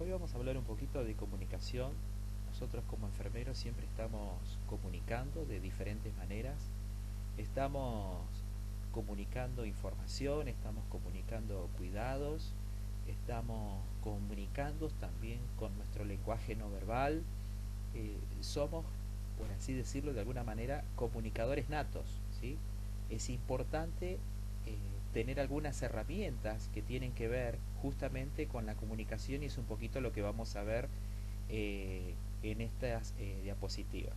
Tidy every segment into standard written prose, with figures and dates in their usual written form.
Hoy vamos a hablar un poquito de comunicación. Nosotros como enfermeros siempre estamos comunicando de diferentes maneras. Estamos comunicando información, estamos comunicando cuidados, estamos comunicando también con nuestro lenguaje no verbal. Somos, por así decirlo de alguna manera, comunicadores natos, ¿sí? Es importante tener algunas herramientas que tienen que ver justamente con la comunicación y es un poquito lo que vamos a ver en estas diapositivas.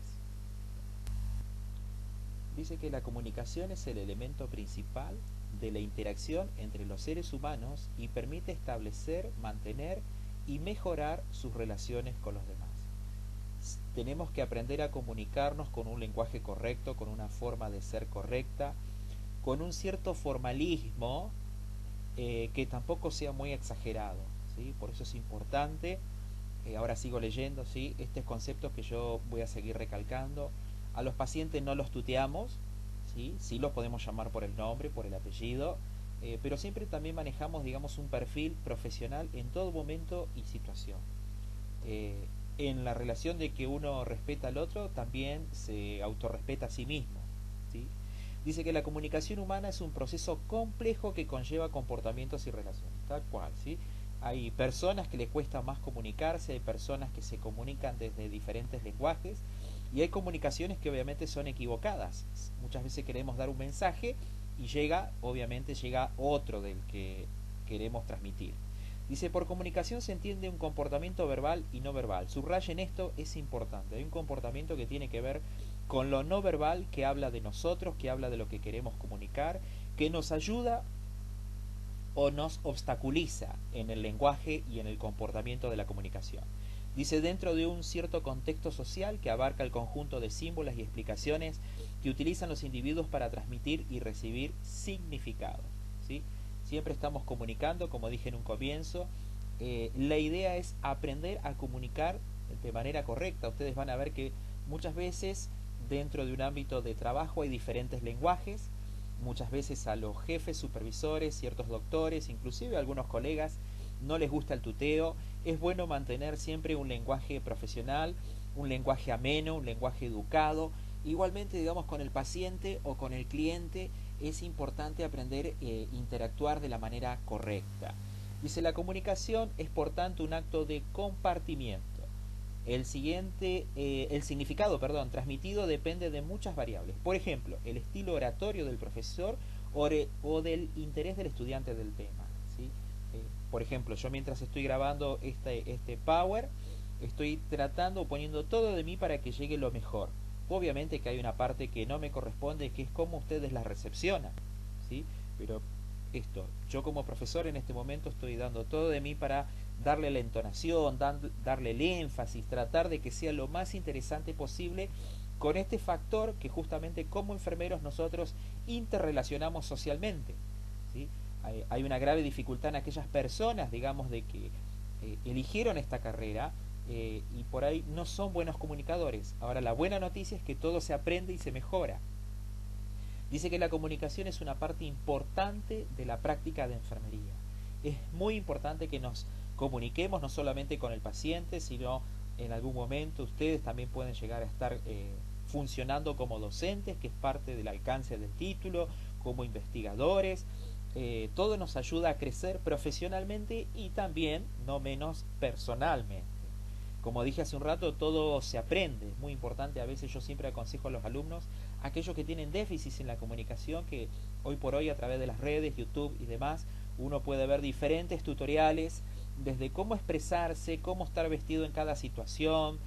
Dice que la comunicación es el elemento principal de la interacción entre los seres humanos y permite establecer, mantener y mejorar sus relaciones con los demás. Tenemos que aprender a comunicarnos con un lenguaje correcto, con una forma de ser correcta, con un cierto formalismo que tampoco sea muy exagerado, ¿sí? Por eso es importante, ahora sigo leyendo, ¿sí? Estos conceptos que yo voy a seguir recalcando. A los pacientes no los tuteamos, ¿sí? Sí los podemos llamar por el nombre, por el apellido, pero siempre también manejamos, digamos, un perfil profesional en todo momento y situación. En la relación de que uno respeta al otro, también se autorrespeta a sí mismo, ¿sí? Dice que la comunicación humana es un proceso complejo que conlleva comportamientos y relaciones, tal cual, ¿sí? Hay personas que les cuesta más comunicarse, hay personas que se comunican desde diferentes lenguajes y hay comunicaciones que obviamente son equivocadas. Muchas veces queremos dar un mensaje y obviamente llega otro del que queremos transmitir. Dice, por comunicación se entiende un comportamiento verbal y no verbal. Subrayen esto, es importante. Hay un comportamiento que tiene que ver con lo no verbal, que habla de nosotros, que habla de lo que queremos comunicar, que nos ayuda o nos obstaculiza en el lenguaje y en el comportamiento de la comunicación. Dice, dentro de un cierto contexto social que abarca el conjunto de símbolos y explicaciones que utilizan los individuos para transmitir y recibir significado, ¿sí? Siempre estamos comunicando, como dije en un comienzo. La idea es aprender a comunicar de manera correcta. Ustedes van a ver que muchas veces dentro de un ámbito de trabajo hay diferentes lenguajes. Muchas veces a los jefes, supervisores, ciertos doctores, inclusive a algunos colegas, no les gusta el tuteo. Es bueno mantener siempre un lenguaje profesional, un lenguaje ameno, un lenguaje educado. Igualmente, digamos, con el paciente o con el cliente es importante aprender a interactuar de la manera correcta. Dice, la comunicación es por tanto un acto de compartimiento. El significado, transmitido depende de muchas variables. Por ejemplo, el estilo oratorio del profesor o del interés del estudiante del tema, ¿sí? Por ejemplo, yo mientras estoy grabando este Power, estoy tratando, poniendo todo de mí para que llegue lo mejor. Obviamente que hay una parte que no me corresponde, que es cómo ustedes la recepcionan, ¿sí? Pero yo como profesor en este momento estoy dando todo de mí para darle la entonación, darle el énfasis, tratar de que sea lo más interesante posible con este factor que justamente como enfermeros nosotros interrelacionamos socialmente, ¿sí? Hay una grave dificultad en aquellas personas, digamos, de que eligieron esta carrera y por ahí no son buenos comunicadores. Ahora, la buena noticia es que todo se aprende y se mejora. Dice que la comunicación es una parte importante de la práctica de enfermería. Es muy importante que nos comuniquemos no solamente con el paciente, sino en algún momento ustedes también pueden llegar a estar funcionando como docentes, que es parte del alcance del título, como investigadores. Todo nos ayuda a crecer profesionalmente y también, no menos, personalmente. Como dije hace un rato, todo se aprende. Es muy importante, a veces yo siempre aconsejo a los alumnos, aquellos que tienen déficits en la comunicación, que hoy por hoy a través de las redes, YouTube y demás, uno puede ver diferentes tutoriales, desde cómo expresarse, cómo estar vestido en cada situación,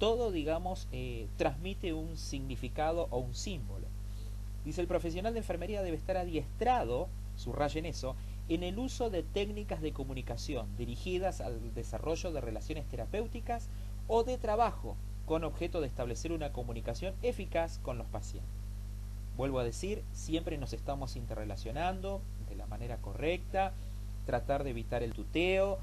todo, digamos, transmite un significado o un símbolo. Dice, el profesional de enfermería debe estar adiestrado, subrayen eso, en el uso de técnicas de comunicación dirigidas al desarrollo de relaciones terapéuticas o de trabajo con objeto de establecer una comunicación eficaz con los pacientes. Vuelvo a decir, siempre nos estamos interrelacionando de la manera correcta, tratar de evitar el tuteo,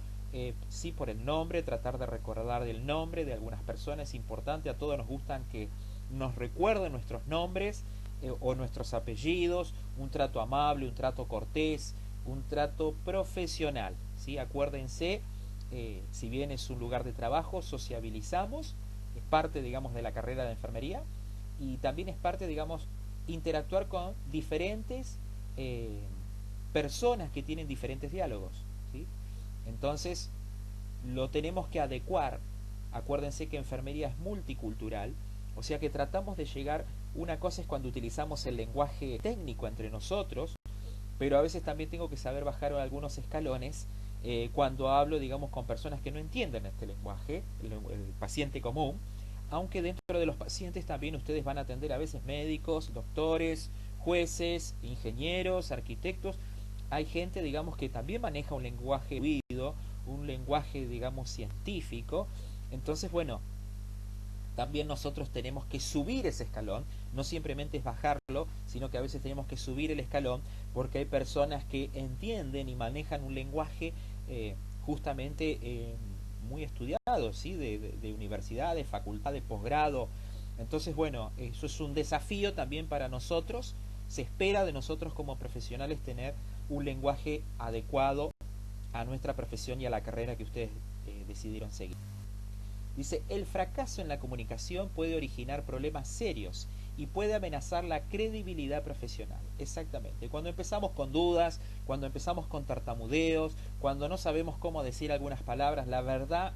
sí por el nombre, tratar de recordar el nombre de algunas personas es importante. A todos nos gustan que nos recuerden nuestros nombres o nuestros apellidos, un trato amable, un trato cortés, un trato profesional, ¿sí? Acuérdense si bien es un lugar de trabajo, sociabilizamos, es parte, digamos, de la carrera de enfermería, y también es parte, digamos, interactuar con diferentes personas que tienen diferentes diálogos, ¿sí? Entonces, lo tenemos que adecuar. Acuérdense que enfermería es multicultural, o sea que tratamos de llegar, una cosa es cuando utilizamos el lenguaje técnico entre nosotros, pero a veces también tengo que saber bajar algunos escalones cuando hablo, digamos, con personas que no entienden este lenguaje, el paciente común, aunque dentro de los pacientes también ustedes van a atender a veces médicos, doctores, jueces, ingenieros, arquitectos. Hay gente, digamos, que también maneja un lenguaje fluido, un lenguaje, digamos, científico. Entonces, bueno, también nosotros tenemos que subir ese escalón, no simplemente es bajarlo, sino que a veces tenemos que subir el escalón porque hay personas que entienden y manejan un lenguaje justamente muy estudiado, ¿sí? De universidades, facultades, posgrado. Entonces, bueno, eso es un desafío también para nosotros. Se espera de nosotros como profesionales tener un lenguaje adecuado a nuestra profesión y a la carrera que ustedes decidieron seguir. Dice, el fracaso en la comunicación puede originar problemas serios y puede amenazar la credibilidad profesional. Exactamente. Cuando empezamos con dudas, cuando empezamos con tartamudeos, cuando no sabemos cómo decir algunas palabras, la verdad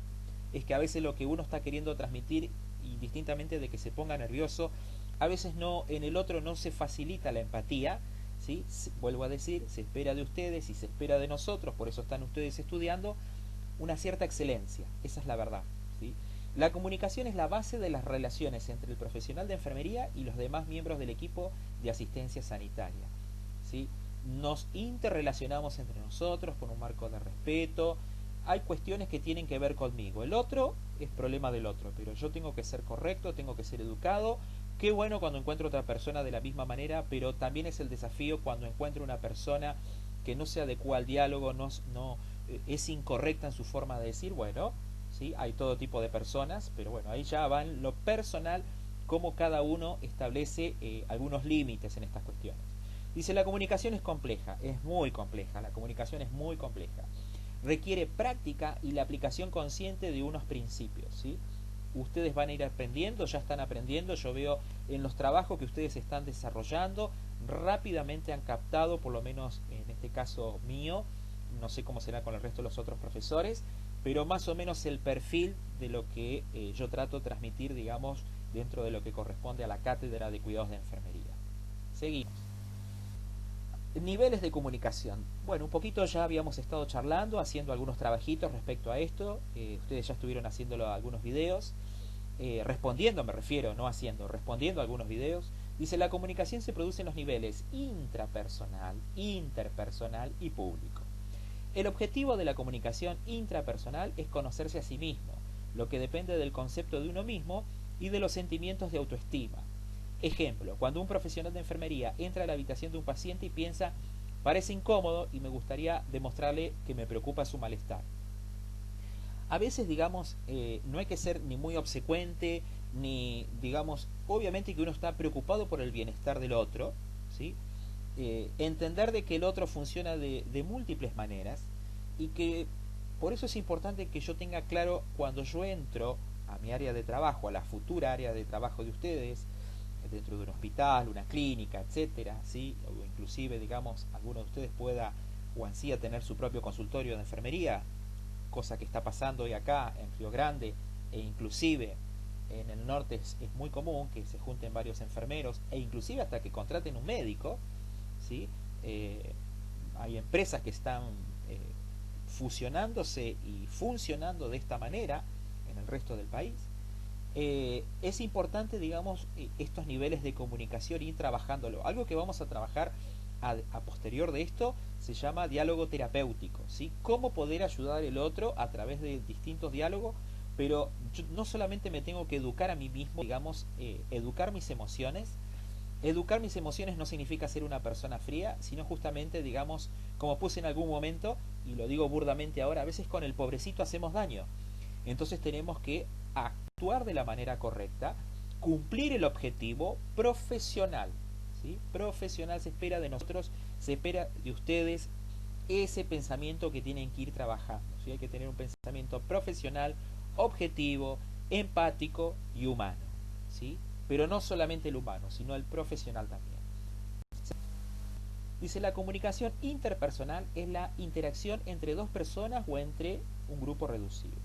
es que a veces lo que uno está queriendo transmitir, indistintamente de que se ponga nervioso, a veces no, en el otro no se facilita la empatía, ¿sí? Vuelvo a decir, se espera de ustedes y se espera de nosotros, por eso están ustedes estudiando, una cierta excelencia. Esa es la verdad, ¿sí? La comunicación es la base de las relaciones entre el profesional de enfermería y los demás miembros del equipo de asistencia sanitaria, ¿sí? Nos interrelacionamos entre nosotros con un marco de respeto. Hay cuestiones que tienen que ver conmigo. El otro es problema del otro, pero yo tengo que ser correcto, tengo que ser educado. Qué bueno cuando encuentro otra persona de la misma manera, pero también es el desafío cuando encuentro una persona que no se adecua al diálogo, no es incorrecta en su forma de decir. Bueno, ¿sí? Hay todo tipo de personas, pero bueno, ahí ya va en lo personal, cómo cada uno establece algunos límites en estas cuestiones. Dice, la comunicación es compleja, es muy compleja, la comunicación es muy compleja. Requiere práctica y la aplicación consciente de unos principios, ¿sí? Ustedes van a ir aprendiendo, ya están aprendiendo, yo veo en los trabajos que ustedes están desarrollando, rápidamente han captado, por lo menos en este caso mío, no sé cómo será con el resto de los otros profesores, pero más o menos el perfil de lo que yo trato de transmitir, digamos, dentro de lo que corresponde a la cátedra de cuidados de enfermería. Seguimos. Niveles de comunicación. Bueno, un poquito ya habíamos estado charlando, haciendo algunos trabajitos respecto a esto. Ustedes ya estuvieron haciéndolo algunos videos. Respondiendo, me refiero, no haciendo, respondiendo a algunos videos. Dice, la comunicación se produce en los niveles intrapersonal, interpersonal y público. El objetivo de la comunicación intrapersonal es conocerse a sí mismo, lo que depende del concepto de uno mismo y de los sentimientos de autoestima. Ejemplo, cuando un profesional de enfermería entra a la habitación de un paciente y piensa, parece incómodo y me gustaría demostrarle que me preocupa su malestar. A veces, digamos, no hay que ser ni muy obsecuente, ni, digamos, obviamente que uno está preocupado por el bienestar del otro, ¿sí? Entender de que el otro funciona de múltiples maneras y que por eso es importante que yo tenga claro cuando yo entro a mi área de trabajo, a la futura área de trabajo de ustedes, dentro de un hospital, una clínica, etcétera, ¿sí? O inclusive, digamos, alguno de ustedes pueda o ansía tener su propio consultorio de enfermería, cosa que está pasando hoy acá en Río Grande, e inclusive en el norte es muy común que se junten varios enfermeros e inclusive hasta que contraten un médico, ¿sí? Hay empresas que están fusionándose y funcionando de esta manera en el resto del país. Es importante, digamos, estos niveles de comunicación, ir trabajándolo. Algo que vamos a trabajar a posterior de esto se llama diálogo terapéutico, ¿sí? Cómo poder ayudar al otro a través de distintos diálogos, pero yo no solamente me tengo que educar a mí mismo, digamos, educar mis emociones. Educar mis emociones no significa ser una persona fría, sino justamente, digamos, como puse en algún momento, y lo digo burdamente ahora, a veces con el pobrecito hacemos daño. Entonces tenemos que actuar de la manera correcta, cumplir el objetivo profesional, ¿sí? Profesional se espera de nosotros, se espera de ustedes ese pensamiento que tienen que ir trabajando, ¿sí? Hay que tener un pensamiento profesional, objetivo, empático y humano, ¿sí? Pero no solamente el humano, sino el profesional también. Dice, la comunicación interpersonal es la interacción entre dos personas o entre un grupo reducido.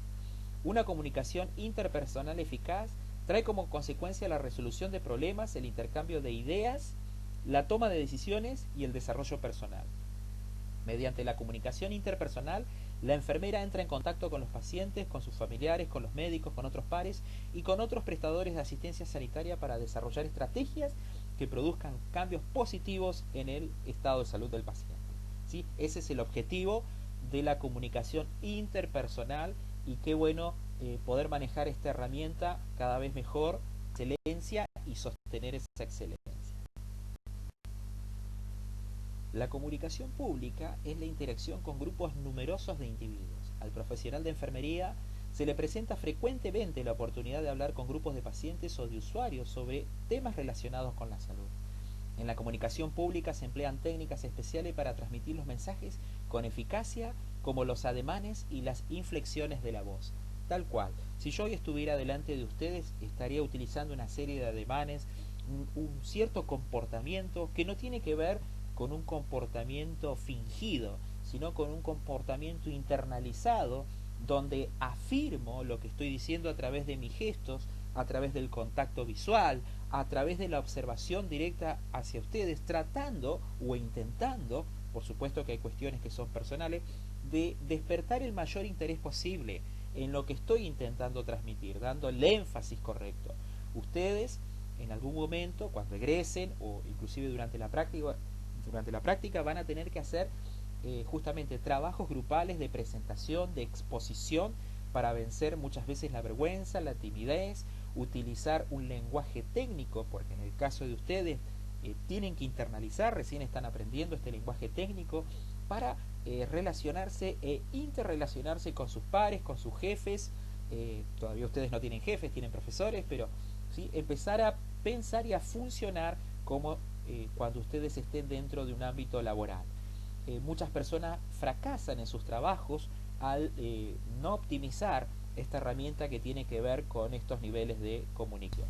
Una comunicación interpersonal eficaz trae como consecuencia la resolución de problemas, el intercambio de ideas, la toma de decisiones y el desarrollo personal. Mediante la comunicación interpersonal, la enfermera entra en contacto con los pacientes, con sus familiares, con los médicos, con otros pares y con otros prestadores de asistencia sanitaria para desarrollar estrategias que produzcan cambios positivos en el estado de salud del paciente, ¿sí? Ese es el objetivo de la comunicación interpersonal y qué bueno poder manejar esta herramienta cada vez mejor, excelencia y sostener esa excelencia. La comunicación pública es la interacción con grupos numerosos de individuos. Al profesional de enfermería se le presenta frecuentemente la oportunidad de hablar con grupos de pacientes o de usuarios sobre temas relacionados con la salud. En la comunicación pública se emplean técnicas especiales para transmitir los mensajes con eficacia, como los ademanes y las inflexiones de la voz. Tal cual, si yo hoy estuviera delante de ustedes, estaría utilizando una serie de ademanes, un cierto comportamiento que no tiene que ver con un comportamiento fingido, sino con un comportamiento internalizado, donde afirmo lo que estoy diciendo a través de mis gestos, a través del contacto visual, a través de la observación directa hacia ustedes, tratando o intentando, por supuesto que hay cuestiones que son personales, de despertar el mayor interés posible en lo que estoy intentando transmitir, dando el énfasis correcto. Ustedes en algún momento, cuando egresen o inclusive durante la práctica van a tener que hacer justamente trabajos grupales de presentación, de exposición, para vencer muchas veces la vergüenza, la timidez, utilizar un lenguaje técnico, porque en el caso de ustedes tienen que internalizar, recién están aprendiendo este lenguaje técnico, para relacionarse e interrelacionarse con sus pares, con sus jefes. Todavía ustedes no tienen jefes, tienen profesores, pero ¿sí? Empezar a pensar y a funcionar como cuando ustedes estén dentro de un ámbito laboral. Muchas personas fracasan en sus trabajos al no optimizar esta herramienta que tiene que ver con estos niveles de comunicación.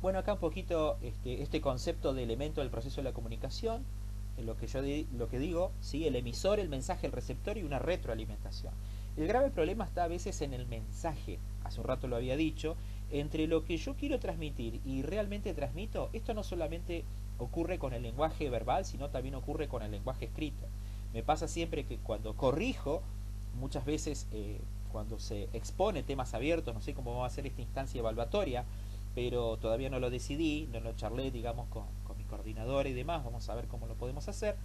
Bueno, acá un poquito este concepto de elemento del proceso de la comunicación, en lo que yo lo que digo, ¿sí? El emisor, el mensaje, el receptor y una retroalimentación. El grave problema está a veces en el mensaje, hace un rato lo había dicho, entre lo que yo quiero transmitir y realmente transmito. Esto no solamente ocurre con el lenguaje verbal, sino también ocurre con el lenguaje escrito. Me pasa siempre que cuando corrijo, muchas veces cuando se expone temas abiertos, no sé cómo va a ser esta instancia evaluatoria, pero todavía no lo decidí, no lo charlé, digamos, con mi coordinador y demás, vamos a ver cómo lo podemos hacer.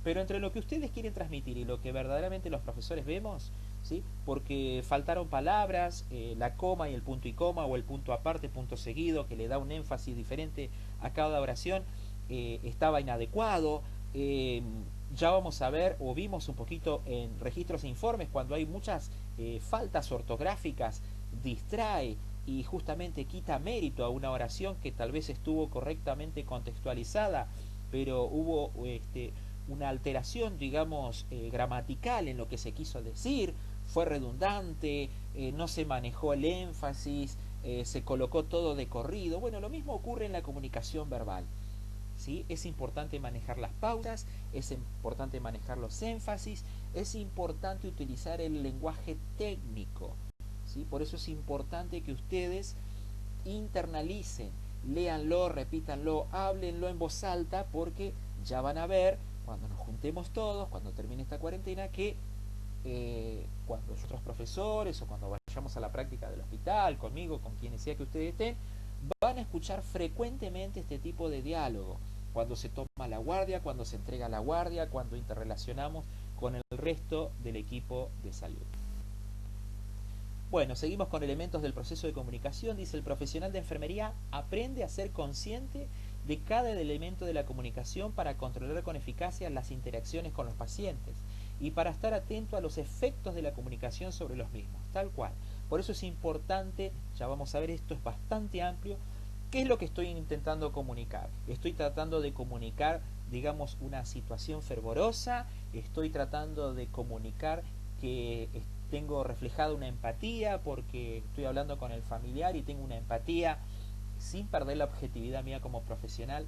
Pero entre lo que ustedes quieren transmitir y lo que verdaderamente los profesores vemos, ¿sí? Porque faltaron palabras, la coma y el punto y coma, o el punto aparte, punto seguido, que le da un énfasis diferente a cada oración, estaba inadecuado. Ya vamos a ver, o vimos un poquito en registros e informes, cuando hay muchas faltas ortográficas, distrae y justamente quita mérito a una oración que tal vez estuvo correctamente contextualizada, pero hubo una alteración, digamos, gramatical en lo que se quiso decir, fue redundante, no se manejó el énfasis, se colocó todo de corrido. Bueno, lo mismo ocurre en la comunicación verbal, ¿sí? Es importante manejar las pausas, es importante manejar los énfasis, es importante utilizar el lenguaje técnico, ¿sí? Por eso es importante que ustedes internalicen, léanlo, repítanlo, háblenlo en voz alta, porque ya van a ver cuando nos juntemos todos, cuando termine esta cuarentena, que cuando otros profesores o cuando vayamos a la práctica del hospital, conmigo, con quienes sea que ustedes estén, van a escuchar frecuentemente este tipo de diálogo. Cuando se toma la guardia, cuando se entrega la guardia, cuando interrelacionamos con el resto del equipo de salud. Bueno, seguimos con elementos del proceso de comunicación. Dice, el profesional de enfermería aprende a ser consciente de cada elemento de la comunicación para controlar con eficacia las interacciones con los pacientes y para estar atento a los efectos de la comunicación sobre los mismos, tal cual. Por eso es importante, ya vamos a ver, esto es bastante amplio. ¿Qué es lo que estoy intentando comunicar? Estoy tratando de comunicar, digamos, una situación fervorosa, estoy tratando de comunicar que tengo reflejada una empatía porque estoy hablando con el familiar y tengo una empatía sin perder la objetividad mía como profesional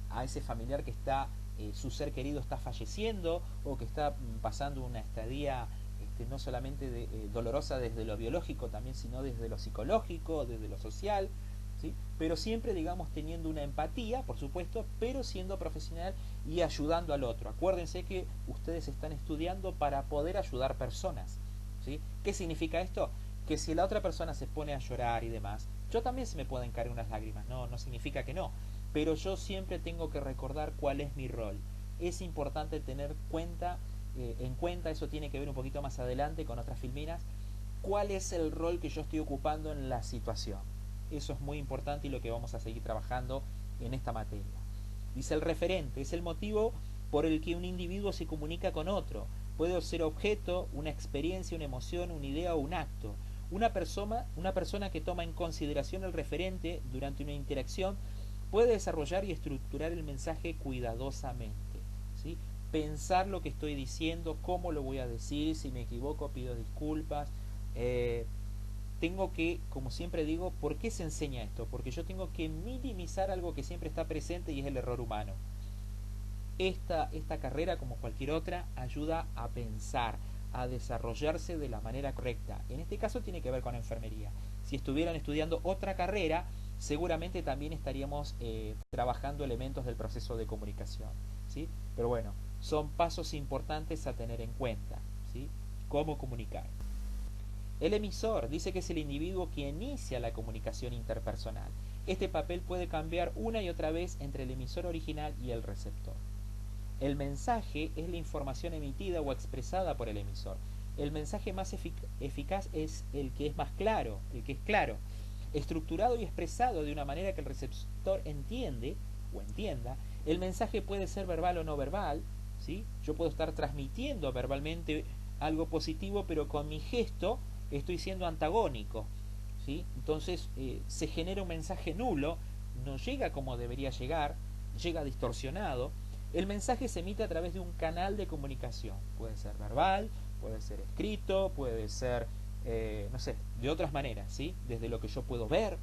a ese familiar que está, su ser querido está falleciendo o que está pasando una estadía no solamente dolorosa desde lo biológico también, sino desde lo psicológico, desde lo social, ¿sí? Pero siempre, digamos, teniendo una empatía, por supuesto, pero siendo profesional y ayudando al otro. Acuérdense que ustedes están estudiando para poder ayudar personas, ¿sí? ¿Qué significa esto? Que si la otra persona se pone a llorar y demás, yo también se me pueden caer unas lágrimas, no significa que no, pero yo siempre tengo que recordar cuál es mi rol. Es importante tener en cuenta, eso tiene que ver un poquito más adelante con otras filminas, cuál es el rol que yo estoy ocupando en la situación. Eso es muy importante y lo que vamos a seguir trabajando en esta materia. Dice: el referente es el motivo por el que un individuo se comunica con otro. Puede ser objeto, una experiencia, una emoción, una idea o un acto. Una persona que toma en consideración el referente durante una interacción puede desarrollar y estructurar el mensaje cuidadosamente, ¿sí? Pensar lo que estoy diciendo, cómo lo voy a decir, si me equivoco pido disculpas. Tengo que, como siempre digo, ¿por qué se enseña esto? Porque yo tengo que minimizar algo que siempre está presente y es el error humano. Esta carrera, como cualquier otra, ayuda a pensar, a desarrollarse de la manera correcta. En este caso tiene que ver con enfermería. Si estuvieran estudiando otra carrera, seguramente también estaríamos trabajando elementos del proceso de comunicación, ¿sí? Pero bueno, son pasos importantes a tener en cuenta, ¿sí? Cómo comunicar. El emisor dice que es el individuo que inicia la comunicación interpersonal. Este papel puede cambiar una y otra vez entre el emisor original y el receptor. El mensaje es la información emitida o expresada por el emisor. El mensaje más eficaz es el que es más claro, el que es claro, estructurado y expresado de una manera que el receptor entiende o entienda. El mensaje puede ser verbal o no verbal, ¿sí? Yo puedo estar transmitiendo verbalmente algo positivo, pero con mi gesto estoy siendo antagónico, ¿sí? Entonces se genera un mensaje nulo, no llega como debería llegar, llega distorsionado. El mensaje se emite a través de un canal de comunicación. Puede ser verbal, puede ser escrito, puede ser, no sé, de otras maneras, ¿sí? Desde lo que yo puedo ver.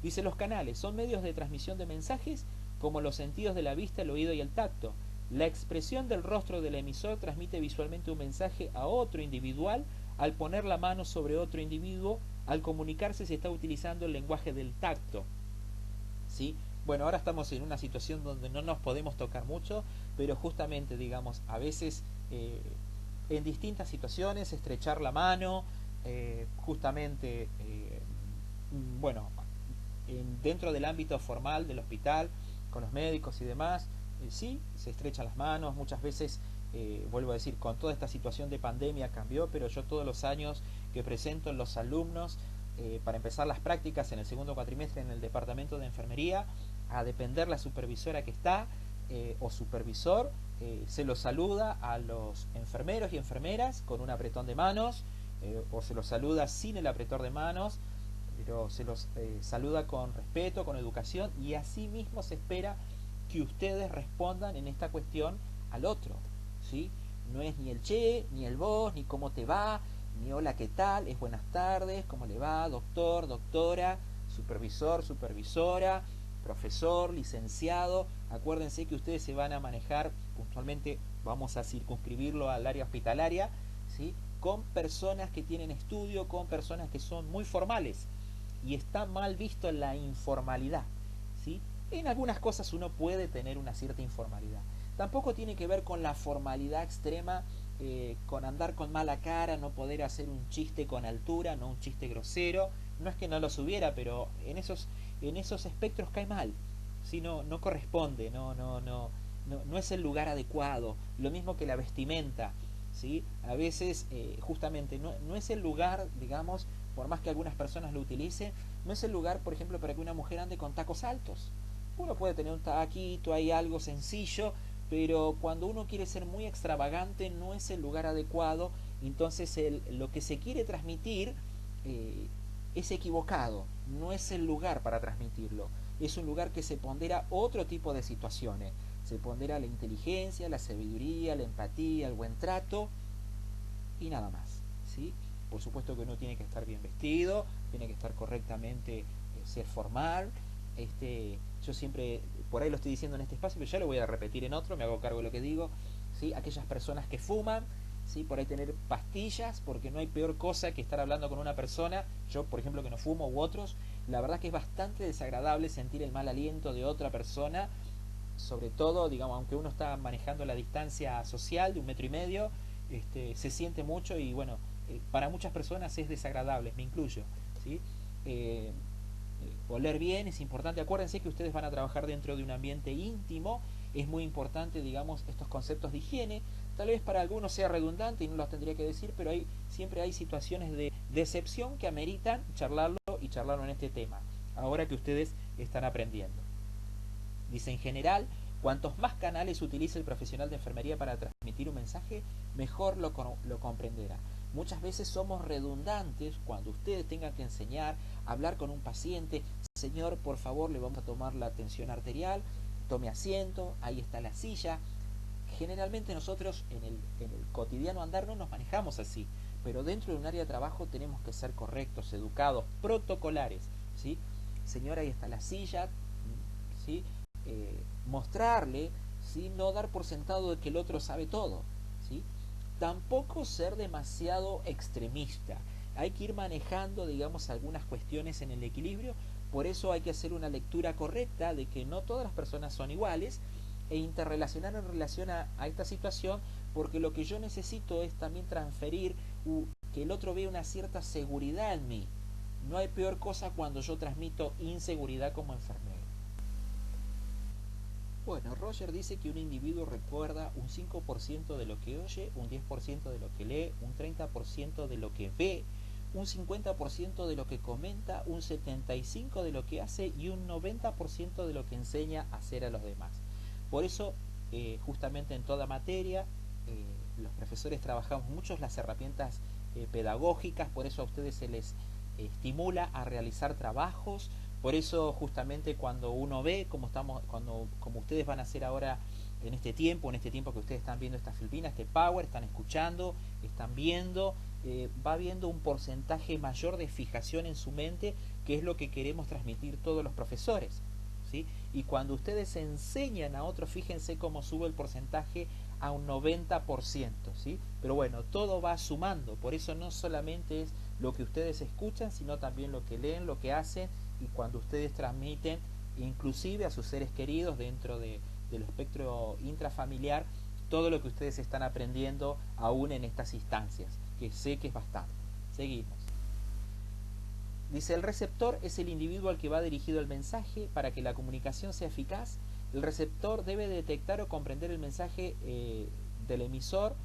Dice: los canales son medios de transmisión de mensajes como los sentidos de la vista, el oído y el tacto. La expresión del rostro del emisor transmite visualmente un mensaje a otro individual al poner la mano sobre otro individuo. Al comunicarse se está utilizando el lenguaje del tacto, ¿sí? Bueno, ahora estamos en una situación donde no nos podemos tocar mucho, pero justamente, digamos, a veces en distintas situaciones, estrechar la mano, justamente, bueno, dentro del ámbito formal del hospital, con los médicos y demás, sí, se estrechan las manos, muchas veces, vuelvo a decir, con toda esta situación de pandemia cambió, pero yo todos los años que presento en los alumnos, para empezar las prácticas en el segundo cuatrimestre en el departamento de enfermería, a depender la supervisora que está o supervisor, se los saluda a los enfermeros y enfermeras con un apretón de manos, o se los saluda sin el apretón de manos, pero se los saluda con respeto, con educación, y así mismo se espera que ustedes respondan en esta cuestión al otro, ¿sí? No es ni el che, ni el vos, ni cómo te va, ni hola, ¿qué tal? Es buenas tardes, ¿cómo le va? Doctor, doctora, supervisor, supervisora, profesor, licenciado. Acuérdense que ustedes se van a manejar puntualmente, vamos a circunscribirlo al área hospitalaria, ¿sí? Con personas que tienen estudio, con personas que son muy formales, y está mal visto la informalidad, ¿sí? En algunas cosas uno puede tener una cierta informalidad. Tampoco tiene que ver con la formalidad extrema, con andar con mala cara, no poder hacer un chiste con altura, no un chiste grosero. No es que no los hubiera, pero en esos espectros cae mal, ¿sí? No corresponde, no es el lugar adecuado. Lo mismo que la vestimenta, ¿sí? A veces justamente no es el lugar, digamos, por más que algunas personas lo utilicen, no es el lugar, por ejemplo, para que una mujer ande con tacos altos. Uno puede tener un taquito, hay algo sencillo, pero cuando uno quiere ser muy extravagante no es el lugar adecuado. Entonces lo que se quiere transmitir es equivocado, no es el lugar para transmitirlo. Es un lugar que se pondera otro tipo de situaciones. Se pondera la inteligencia, la sabiduría, la empatía, el buen trato y nada más, ¿sí? Por supuesto que uno tiene que estar bien vestido, tiene que estar correctamente, ser formal. Yo siempre, por ahí lo estoy diciendo en este espacio, pero ya lo voy a repetir en otro, me hago cargo de lo que digo, ¿sí? Aquellas personas que fuman, ¿sí? Por ahí tener pastillas, porque no hay peor cosa que estar hablando con una persona, yo por ejemplo que no fumo u otros, la verdad que es bastante desagradable sentir el mal aliento de otra persona, sobre todo, digamos, aunque uno está manejando la distancia social de 1,5 metros, se siente mucho y bueno, para muchas personas es desagradable, me incluyo, ¿sí? Eh, Oler bien es importante. Acuérdense que ustedes van a trabajar dentro de un ambiente íntimo, es muy importante, digamos, estos conceptos de higiene. Tal vez para algunos sea redundante y no los tendría que decir, pero siempre hay situaciones de decepción que ameritan charlarlo y charlarlo en este tema, ahora que ustedes están aprendiendo. Dice, en general, cuantos más canales utilice el profesional de enfermería para transmitir un mensaje, mejor lo comprenderá. Muchas veces somos redundantes cuando ustedes tengan que enseñar, hablar con un paciente. Señor, por favor, le vamos a tomar la tensión arterial, tome asiento, ahí está la silla. Generalmente nosotros en el cotidiano andar no nos manejamos así, pero dentro de un área de trabajo tenemos que ser correctos, educados, protocolares, ¿sí? Señor, ahí está la silla, ¿sí? Mostrarle, ¿sí? No dar por sentado de que el otro sabe todo, ¿sí? Tampoco ser demasiado extremista. Hay que ir manejando, digamos, algunas cuestiones en el equilibrio. Por eso hay que hacer una lectura correcta de que no todas las personas son iguales e interrelacionar en relación a esta situación, porque lo que yo necesito es también transferir que el otro vea una cierta seguridad en mí. No hay peor cosa cuando yo transmito inseguridad como enfermero. Bueno, Roger dice que un individuo recuerda un 5% de lo que oye, un 10% de lo que lee, un 30% de lo que ve, un 50% de lo que comenta, un 75% de lo que hace y un 90% de lo que enseña a hacer a los demás. Por eso, justamente en toda materia, los profesores trabajamos mucho las herramientas pedagógicas, por eso a ustedes se les estimula a realizar trabajos. Por eso justamente cuando uno ve como ustedes van a hacer ahora en este tiempo que ustedes están viendo esta Filipina, este Power, están escuchando, están viendo, va viendo un porcentaje mayor de fijación en su mente, que es lo que queremos transmitir todos los profesores, ¿sí? Y cuando ustedes enseñan a otros, fíjense cómo sube el porcentaje a un 90%, ¿sí? Pero bueno, todo va sumando, por eso no solamente es lo que ustedes escuchan, sino también lo que leen, lo que hacen, y cuando ustedes transmiten inclusive a sus seres queridos dentro del espectro intrafamiliar todo lo que ustedes están aprendiendo aún en estas instancias, que sé que es bastante. Seguimos. Dice, el receptor es el individuo al que va dirigido el mensaje. Para que la comunicación sea eficaz, el receptor debe detectar o comprender el mensaje del emisor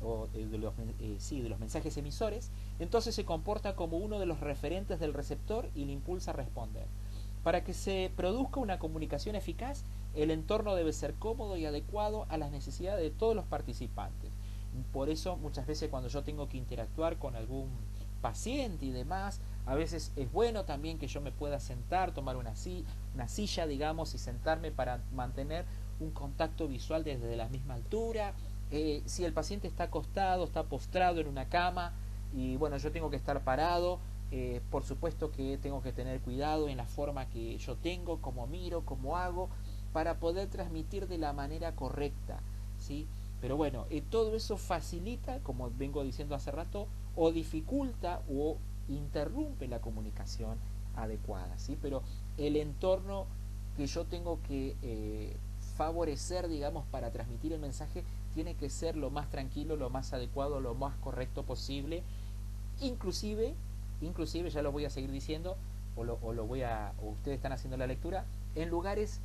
o de los mensajes emisores. Entonces se comporta como uno de los referentes del receptor y le impulsa a responder. Para que se produzca una comunicación eficaz, el entorno debe ser cómodo y adecuado a las necesidades de todos los participantes. Por eso muchas veces cuando yo tengo que interactuar con algún paciente y demás, a veces es bueno también que yo me pueda sentar, tomar una silla, digamos, y sentarme para mantener un contacto visual desde la misma altura. Si el paciente está acostado, está postrado en una cama y bueno, yo tengo que estar parado, por supuesto que tengo que tener cuidado en la forma que yo tengo, cómo miro, cómo hago, para poder transmitir de la manera correcta, ¿sí? Pero bueno, todo eso facilita, como vengo diciendo hace rato, o dificulta o interrumpe la comunicación adecuada, ¿sí? Pero el entorno que yo tengo que favorecer, digamos, para transmitir el mensaje tiene que ser lo más tranquilo, lo más adecuado, lo más correcto posible. Inclusive ya lo voy a seguir diciendo, o ustedes están haciendo la lectura, en lugares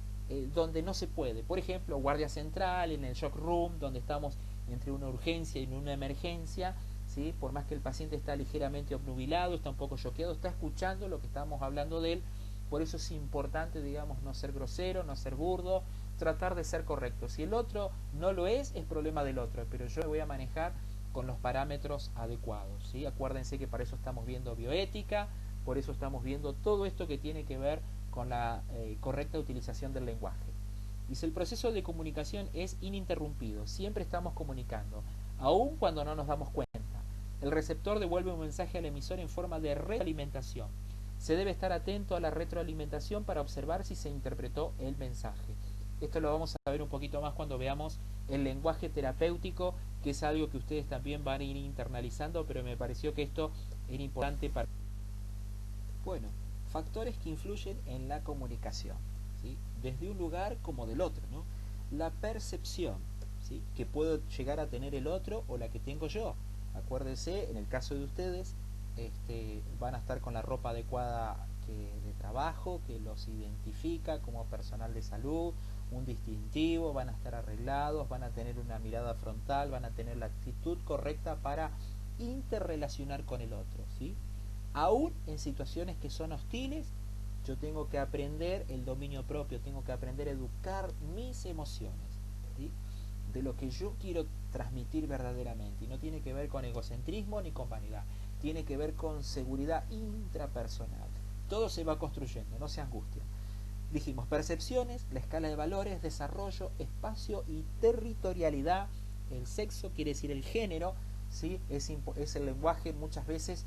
donde no se puede. Por ejemplo, guardia central, en el shock room, donde estamos entre una urgencia y una emergencia, ¿sí? Por más que el paciente está ligeramente obnubilado, está un poco choqueado, está escuchando lo que estamos hablando de él. Por eso es importante, digamos, no ser grosero, no ser burdo, tratar de ser correcto. Si el otro no lo es problema del otro, pero yo me voy a manejar con los parámetros adecuados, ¿sí? Acuérdense que para eso estamos viendo bioética, por eso estamos viendo todo esto que tiene que ver con la correcta utilización del lenguaje. Dice, el proceso de comunicación es ininterrumpido, siempre estamos comunicando, aun cuando no nos damos cuenta. El receptor devuelve un mensaje al emisor en forma de retroalimentación. Se debe estar atento a la retroalimentación para observar si se interpretó el mensaje. Esto lo vamos a ver un poquito más cuando veamos el lenguaje terapéutico, que es algo que ustedes también van a ir internalizando, pero me pareció que esto era importante para... Bueno, factores que influyen en la comunicación, ¿sí? Desde un lugar como del otro, ¿no? La percepción, ¿sí?, que puedo llegar a tener el otro o la que tengo yo. Acuérdense, en el caso de ustedes, van a estar con la ropa adecuada de trabajo, que los identifica como personal de salud, un distintivo, van a estar arreglados, van a tener una mirada frontal, van a tener la actitud correcta para interrelacionar con el otro, ¿sí? Aún en situaciones que son hostiles, yo tengo que aprender el dominio propio, tengo que aprender a educar mis emociones, ¿sí?, de lo que yo quiero transmitir verdaderamente. Y no tiene que ver con egocentrismo ni con vanidad, tiene que ver con seguridad intrapersonal. Todo se va construyendo, no se angustien. Dijimos percepciones, la escala de valores, desarrollo, espacio y territorialidad. El sexo quiere decir el género, ¿sí? Es el lenguaje muchas veces.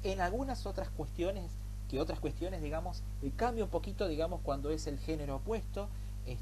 En algunas otras cuestiones, digamos, cambia un poquito, digamos, cuando es el género opuesto.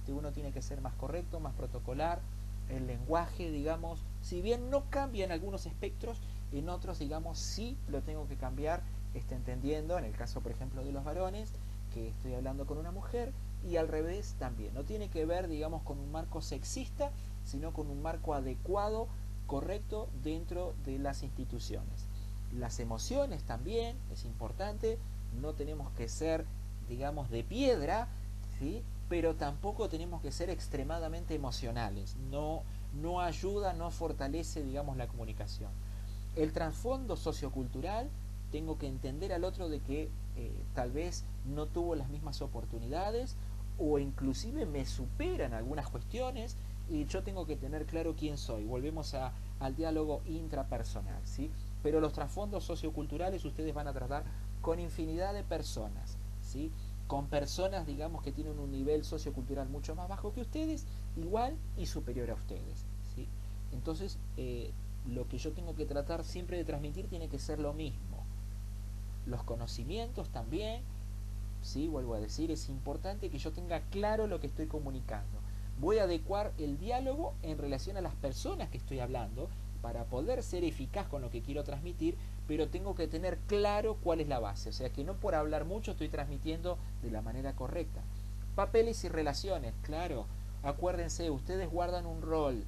Uno tiene que ser más correcto, más protocolar. El lenguaje, digamos, si bien no cambia en algunos espectros, en otros, digamos, sí lo tengo que cambiar, entendiendo, en el caso, por ejemplo, de los varones, que estoy hablando con una mujer, y al revés también. No tiene que ver, digamos, con un marco sexista, sino con un marco adecuado, correcto, dentro de las instituciones. Las emociones también es importante, no tenemos que ser, digamos, de piedra, ¿sí?, pero tampoco tenemos que ser extremadamente emocionales. No ayuda, no fortalece, digamos, la comunicación. El trasfondo sociocultural, tengo que entender al otro de que tal vez no tuvo las mismas oportunidades o inclusive me supera en algunas cuestiones, y yo tengo que tener claro quién soy. Volvemos al diálogo intrapersonal, ¿sí? Pero los trasfondos socioculturales ustedes van a tratar con infinidad de personas, ¿sí?, con personas, digamos, que tienen un nivel sociocultural mucho más bajo que ustedes, igual y superior a ustedes, ¿sí? Entonces, lo que yo tengo que tratar siempre de transmitir tiene que ser lo mismo. Los conocimientos también, ¿sí? Vuelvo a decir, es importante que yo tenga claro lo que estoy comunicando. Voy a adecuar el diálogo en relación a las personas que estoy hablando para poder ser eficaz con lo que quiero transmitir, pero tengo que tener claro cuál es la base. O sea, que no por hablar mucho estoy transmitiendo de la manera correcta. Papeles y relaciones, claro. Acuérdense, ustedes guardan un rol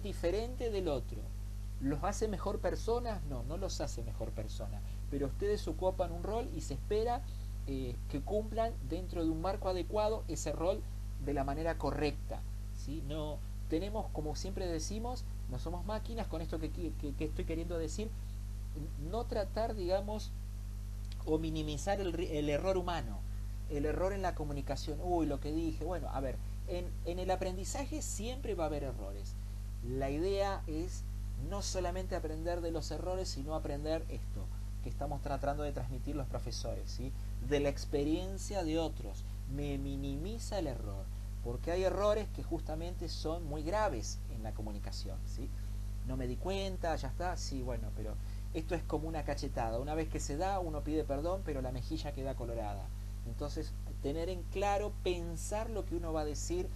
diferente del otro. ¿Los hace mejor personas? No, no los hace mejor personas. Pero ustedes ocupan un rol y se espera que cumplan dentro de un marco adecuado ese rol de la manera correcta, ¿sí? No tenemos, como siempre decimos, no somos máquinas. Con esto que estoy queriendo decir, no tratar, digamos, o minimizar el error humano, el error en la comunicación. Uy, lo que dije. Bueno, a ver, en el aprendizaje siempre va a haber errores. La idea es no solamente aprender de los errores, sino aprender esto que estamos tratando de transmitir los profesores, ¿sí?, de la experiencia de otros. Me minimiza el error, porque hay errores que justamente son muy graves en la comunicación, ¿sí? No me di cuenta, ya está, sí, bueno, pero esto es como una cachetada. Una vez que se da, uno pide perdón, pero la mejilla queda colorada. Entonces, tener en claro, pensar lo que uno va a decir,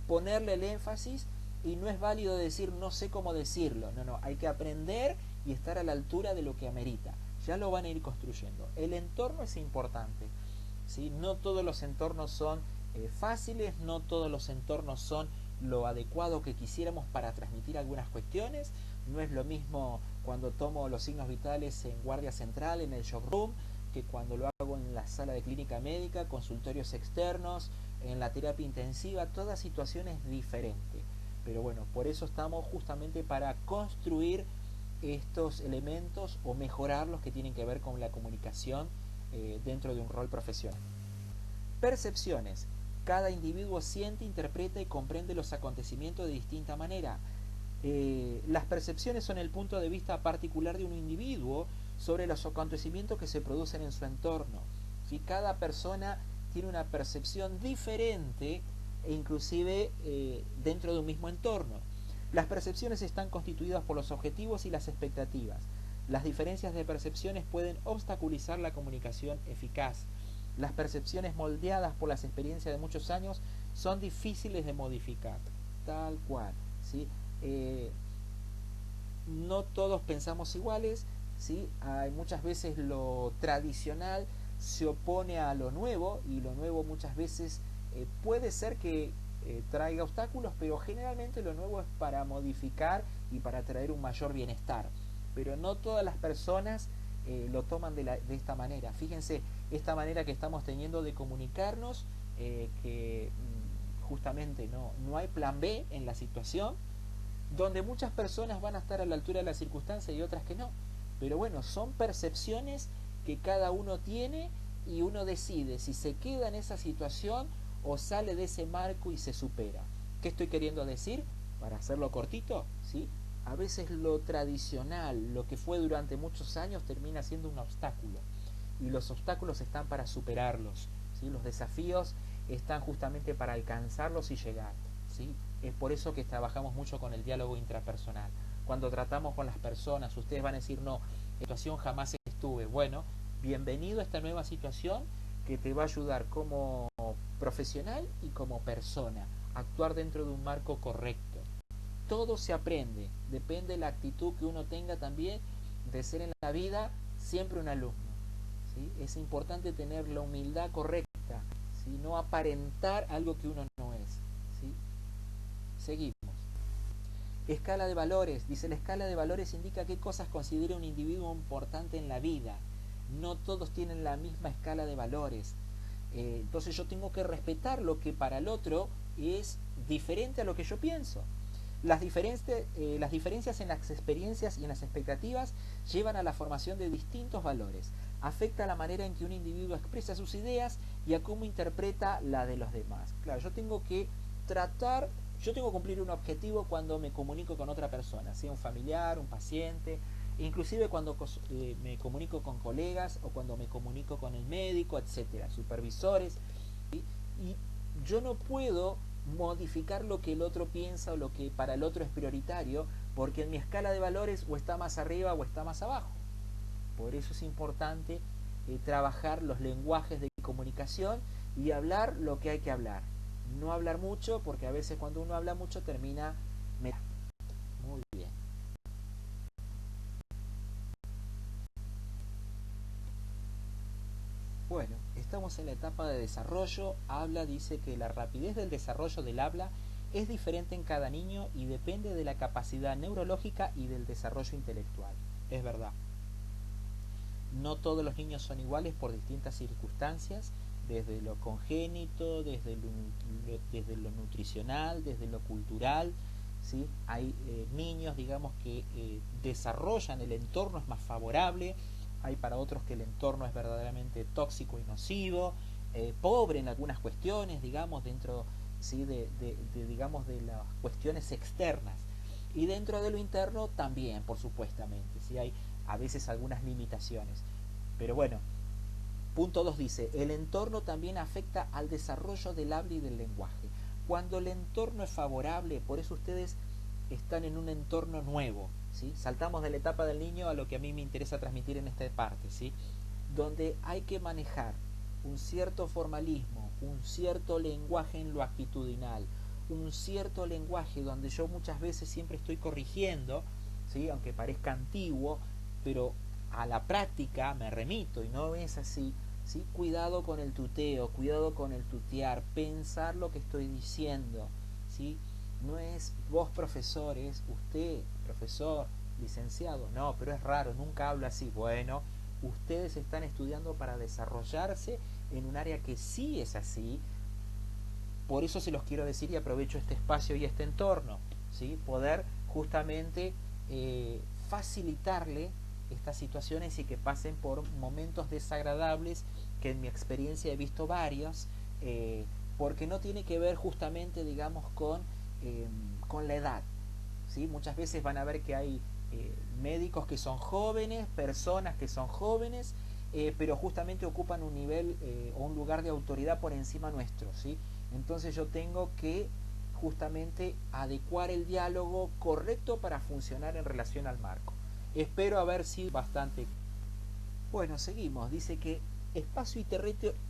ponerle el énfasis, y no es válido decir no sé cómo decirlo. No, hay que aprender y estar a la altura de lo que amerita. Ya lo van a ir construyendo. El entorno es importante, ¿sí? No todos los entornos son fáciles, no todos los entornos son lo adecuado que quisiéramos para transmitir algunas cuestiones. No es lo mismo cuando tomo los signos vitales en guardia central, en el shock room, que cuando lo hago en la sala de clínica médica, consultorios externos, en la terapia intensiva. Toda situación es diferente. Pero bueno, por eso estamos justamente para construir estos elementos o mejorar los que tienen que ver con la comunicación dentro de un rol profesional. Percepciones. Cada individuo siente, interpreta y comprende los acontecimientos de distinta manera. Las percepciones son el punto de vista particular de un individuo sobre los acontecimientos que se producen en su entorno. ¿Sí? Cada persona tiene una percepción diferente e inclusive dentro de un mismo entorno. Las percepciones están constituidas por los objetivos y las expectativas. Las diferencias de percepciones pueden obstaculizar la comunicación eficaz. Las percepciones moldeadas por las experiencias de muchos años son difíciles de modificar. Tal cual, ¿sí? No todos pensamos iguales, ¿sí? Hay muchas veces lo tradicional se opone a lo nuevo, y lo nuevo muchas veces puede ser que traiga obstáculos, pero generalmente lo nuevo es para modificar y para traer un mayor bienestar. Pero no todas las personas lo toman de esta manera. Fíjense, esta manera que estamos teniendo de comunicarnos, que justamente no hay plan B en la situación, donde muchas personas van a estar a la altura de la circunstancia y otras que no. Pero bueno, son percepciones que cada uno tiene, y uno decide si se queda en esa situación o sale de ese marco y se supera. ¿Qué estoy queriendo decir? Para hacerlo cortito, ¿sí? A veces lo tradicional, lo que fue durante muchos años, termina siendo un obstáculo. Y los obstáculos están para superarlos, ¿sí? Los desafíos están justamente para alcanzarlos y llegar, ¿sí? Es por eso que trabajamos mucho con el diálogo intrapersonal. Cuando tratamos con las personas, ustedes van a decir, no, en situación jamás estuve. Bueno, bienvenido a esta nueva situación que te va a ayudar como profesional y como persona a actuar dentro de un marco correcto. Todo se aprende, depende de la actitud que uno tenga también de ser en la vida siempre un alumno, ¿sí? Es importante tener la humildad correcta, ¿sí? No aparentar algo que uno no es, ¿sí? Seguimos. Escala de valores. Dice, la escala de valores indica qué cosas considera un individuo importante en la vida. No todos tienen la misma escala de valores. Entonces yo tengo que respetar lo que para el otro es diferente a lo que yo pienso. Las diferencias en las experiencias y en las expectativas llevan a la formación de distintos valores. Afecta la manera en que un individuo expresa sus ideas y a cómo interpreta la de los demás. Claro, yo tengo que cumplir un objetivo cuando me comunico con otra persona, sea un familiar, un paciente, inclusive cuando me comunico con colegas o cuando me comunico con el médico, etcétera, supervisores. ¿Sí? Y yo no puedo modificar lo que el otro piensa o lo que para el otro es prioritario, porque en mi escala de valores o está más arriba o está más abajo. Por eso es importante trabajar los lenguajes de comunicación y hablar lo que hay que hablar. No hablar mucho, porque a veces cuando uno habla mucho termina... Muy bien. Bueno, estamos en la etapa de desarrollo. Dice que la rapidez del desarrollo del habla es diferente en cada niño y depende de la capacidad neurológica y del desarrollo intelectual. Es verdad. No todos los niños son iguales por distintas circunstancias, desde lo congénito, desde lo nutricional, desde lo cultural, ¿sí? Hay niños, digamos, que desarrollan, el entorno es más favorable, hay para otros que el entorno es verdaderamente tóxico y nocivo, pobre en algunas cuestiones, digamos, dentro, ¿sí? digamos, de las cuestiones externas. Y dentro de lo interno también, por supuestamente, ¿sí? Hay a veces algunas limitaciones. Pero bueno, punto 2 dice, el entorno también afecta al desarrollo del habla y del lenguaje. Cuando el entorno es favorable, por eso ustedes están en un entorno nuevo, ¿sí? Saltamos de la etapa del niño a lo que a mí me interesa transmitir en esta parte, ¿sí? Donde hay que manejar un cierto formalismo, un cierto lenguaje en lo actitudinal, un cierto lenguaje donde yo muchas veces siempre estoy corrigiendo, ¿sí? Aunque parezca antiguo, pero a la práctica me remito y no es así, ¿sí? Cuidado con el tuteo, cuidado con el tutear, pensar lo que estoy diciendo, ¿sí? No es vos profesor, es usted profesor, licenciado, no, pero es raro, nunca hablo así. Bueno, ustedes están estudiando para desarrollarse en un área que sí es así. Por eso se los quiero decir y aprovecho este espacio y este entorno, ¿sí? Poder justamente facilitarle estas situaciones y que pasen por momentos desagradables, que en mi experiencia he visto varios, porque no tiene que ver justamente, digamos, con la edad, ¿sí? Muchas veces van a ver que hay médicos que son jóvenes, personas que son jóvenes, pero justamente ocupan un nivel o un lugar de autoridad por encima nuestro, ¿sí? Entonces yo tengo que justamente adecuar el diálogo correcto para funcionar en relación al marco. Espero haber sido bastante. Bueno, seguimos. Dice que espacio y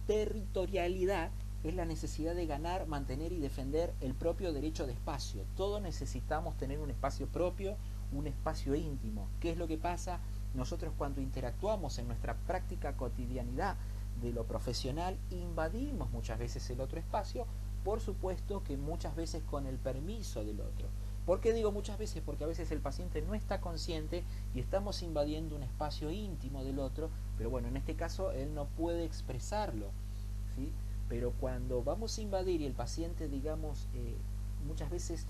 territorialidad es la necesidad de ganar, mantener y defender el propio derecho de espacio. Todos necesitamos tener un espacio propio, un espacio íntimo. ¿Qué es lo que pasa? Nosotros cuando interactuamos en nuestra práctica cotidianidad de lo profesional, invadimos muchas veces el otro espacio, por supuesto que muchas veces con el permiso del otro. ¿Por qué digo muchas veces? Porque a veces el paciente no está consciente y estamos invadiendo un espacio íntimo del otro, pero bueno, en este caso él no puede expresarlo, ¿sí? Pero cuando vamos a invadir y el paciente, digamos, muchas veces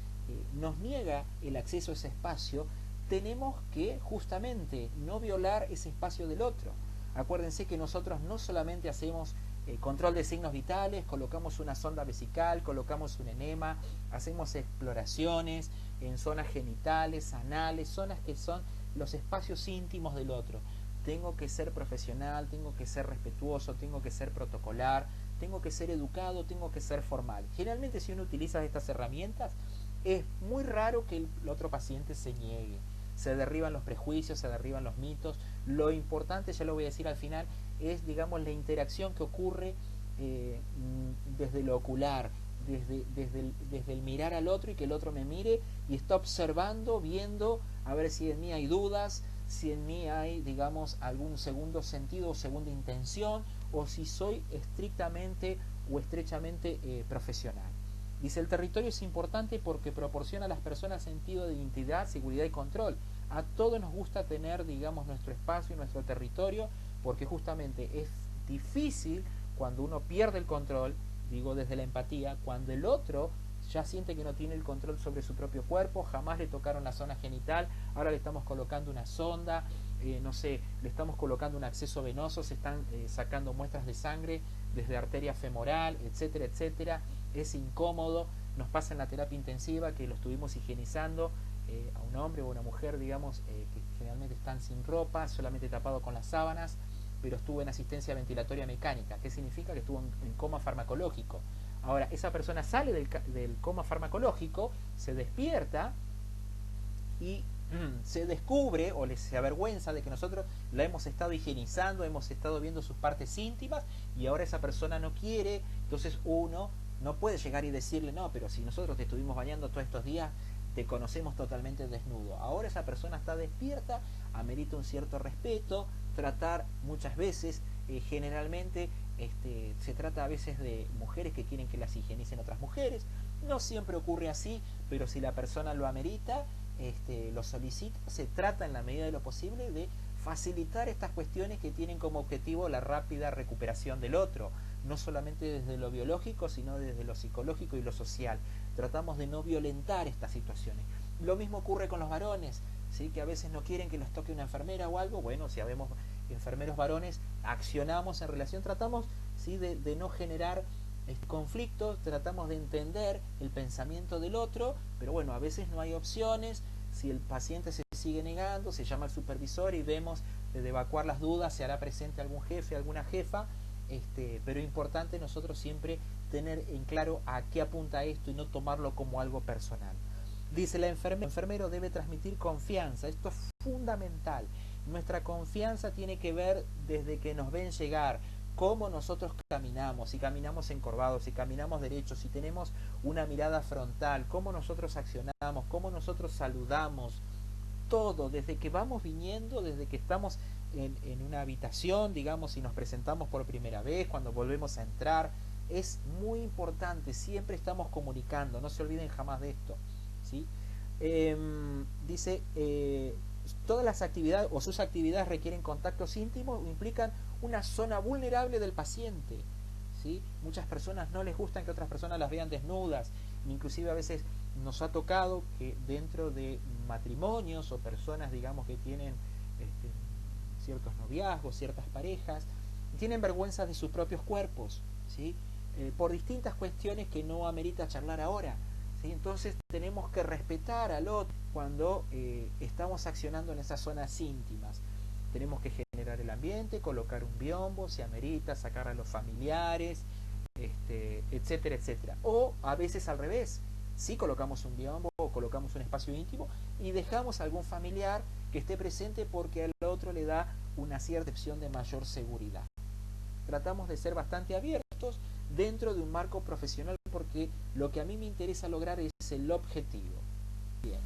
nos niega el acceso a ese espacio, tenemos que justamente no violar ese espacio del otro. Acuérdense que nosotros no solamente hacemos control de signos vitales, colocamos una sonda vesical, colocamos un enema, hacemos exploraciones en zonas genitales, anales, zonas que son los espacios íntimos del otro. Tengo que ser profesional, tengo que ser respetuoso, tengo que ser protocolar, tengo que ser educado, tengo que ser formal. Generalmente si uno utiliza estas herramientas, es muy raro que el otro paciente se niegue. Se derriban los prejuicios, se derriban los mitos. Lo importante, ya lo voy a decir al final, es, digamos, la interacción que ocurre desde lo ocular, desde el mirar al otro y que el otro me mire y está observando, viendo, a ver si en mí hay dudas, si en mí hay, digamos, algún segundo sentido o segunda intención, o si soy estrictamente o estrechamente profesional. Dice, el territorio es importante porque proporciona a las personas sentido de identidad, seguridad y control. A todos nos gusta tener, digamos, nuestro espacio y nuestro territorio, porque justamente es difícil cuando uno pierde el control, digo desde la empatía, cuando el otro ya siente que no tiene el control sobre su propio cuerpo, jamás le tocaron la zona genital, ahora le estamos colocando una sonda, no sé, le estamos colocando un acceso venoso, se están sacando muestras de sangre desde arteria femoral, etcétera, etcétera, es incómodo, nos pasa en la terapia intensiva que lo estuvimos higienizando a un hombre o una mujer, digamos, que generalmente están sin ropa, solamente tapado con las sábanas, pero estuvo en asistencia ventilatoria mecánica. ¿Qué significa? Que estuvo en coma farmacológico. Ahora, esa persona sale del coma farmacológico, se despierta y se descubre o se avergüenza de que nosotros la hemos estado higienizando, hemos estado viendo sus partes íntimas y ahora esa persona no quiere, entonces uno no puede llegar y decirle, no, pero si nosotros te estuvimos bañando todos estos días, te conocemos totalmente desnudo. Ahora esa persona está despierta, amerita un cierto respeto, tratar muchas veces, generalmente se trata a veces de mujeres que quieren que las higienicen otras mujeres, no siempre ocurre así, pero si la persona lo amerita, lo solicita, se trata en la medida de lo posible de facilitar estas cuestiones que tienen como objetivo la rápida recuperación del otro, no solamente desde lo biológico, sino desde lo psicológico y lo social. Tratamos de no violentar estas situaciones. Lo mismo ocurre con los varones, ¿sí? Que a veces no quieren que los toque una enfermera o algo. Bueno, si habemos enfermeros varones, accionamos en relación, tratamos, ¿sí? de no generar conflictos, tratamos de entender el pensamiento del otro, pero bueno, a veces no hay opciones. Si el paciente se sigue negando, se llama al supervisor y vemos de evacuar las dudas, se hará presente algún jefe, alguna jefa, pero es importante nosotros siempre tener en claro a qué apunta esto y no tomarlo como algo personal. Dice el enfermero debe transmitir confianza, esto es fundamental. Nuestra confianza tiene que ver desde que nos ven llegar, cómo nosotros caminamos, si caminamos encorvados, si caminamos derechos, si tenemos una mirada frontal, cómo nosotros accionamos, cómo nosotros saludamos, todo, desde que vamos viniendo, desde que estamos en una habitación, digamos, si nos presentamos por primera vez, cuando volvemos a entrar, es muy importante, siempre estamos comunicando, no se olviden jamás de esto, ¿sí? Dice, todas las actividades o sus actividades requieren contactos íntimos o implican una zona vulnerable del paciente, ¿sí? Muchas personas no les gustan que otras personas las vean desnudas, inclusive a veces nos ha tocado que dentro de matrimonios o personas, digamos, que tienen ciertos noviazgos, ciertas parejas, tienen vergüenza de sus propios cuerpos, ¿sí? Por distintas cuestiones que no amerita charlar ahora, ¿sí? Entonces tenemos que respetar al otro cuando estamos accionando en esas zonas íntimas. Tenemos que generar el ambiente, colocar un biombo, si amerita, sacar a los familiares, etcétera, etcétera. O a veces al revés, sí colocamos un biombo o colocamos un espacio íntimo y dejamos a algún familiar que esté presente porque al otro le da una cierta opción de mayor seguridad. Tratamos de ser bastante abiertos dentro de un marco profesional porque lo que a mí me interesa lograr es el objetivo. Bien.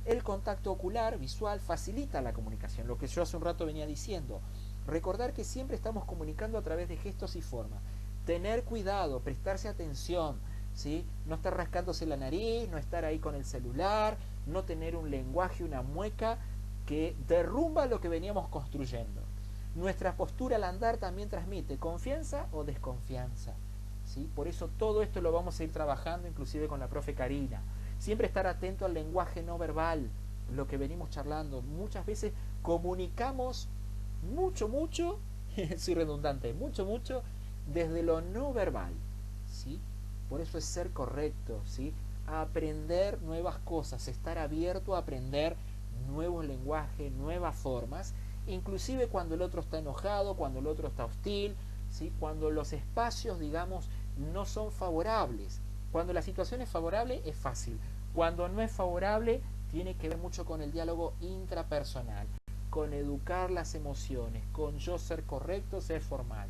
El contacto ocular, visual, facilita la comunicación, lo que yo hace un rato venía diciendo. Recordar que siempre estamos comunicando a través de gestos y formas. Tener cuidado, prestarse atención, ¿sí? No estar rascándose la nariz, no estar ahí con el celular, no tener un lenguaje, una mueca que derrumba lo que veníamos construyendo. Nuestra postura al andar también transmite confianza o desconfianza, ¿sí? Por eso todo esto lo vamos a ir trabajando inclusive con la profe Karina. Siempre estar atento al lenguaje no verbal, lo que venimos charlando. Muchas veces comunicamos mucho, soy redundante, mucho, desde lo no verbal, ¿sí? Por eso es ser correcto, ¿sí? Aprender nuevas cosas, estar abierto a aprender nuevos lenguajes, nuevas formas, inclusive cuando el otro está enojado, cuando el otro está hostil, ¿sí? Cuando los espacios, digamos, no son favorables. Cuando la situación es favorable es fácil. Cuando no es favorable tiene que ver mucho con el diálogo intrapersonal, con educar las emociones, con yo ser correcto, ser formal.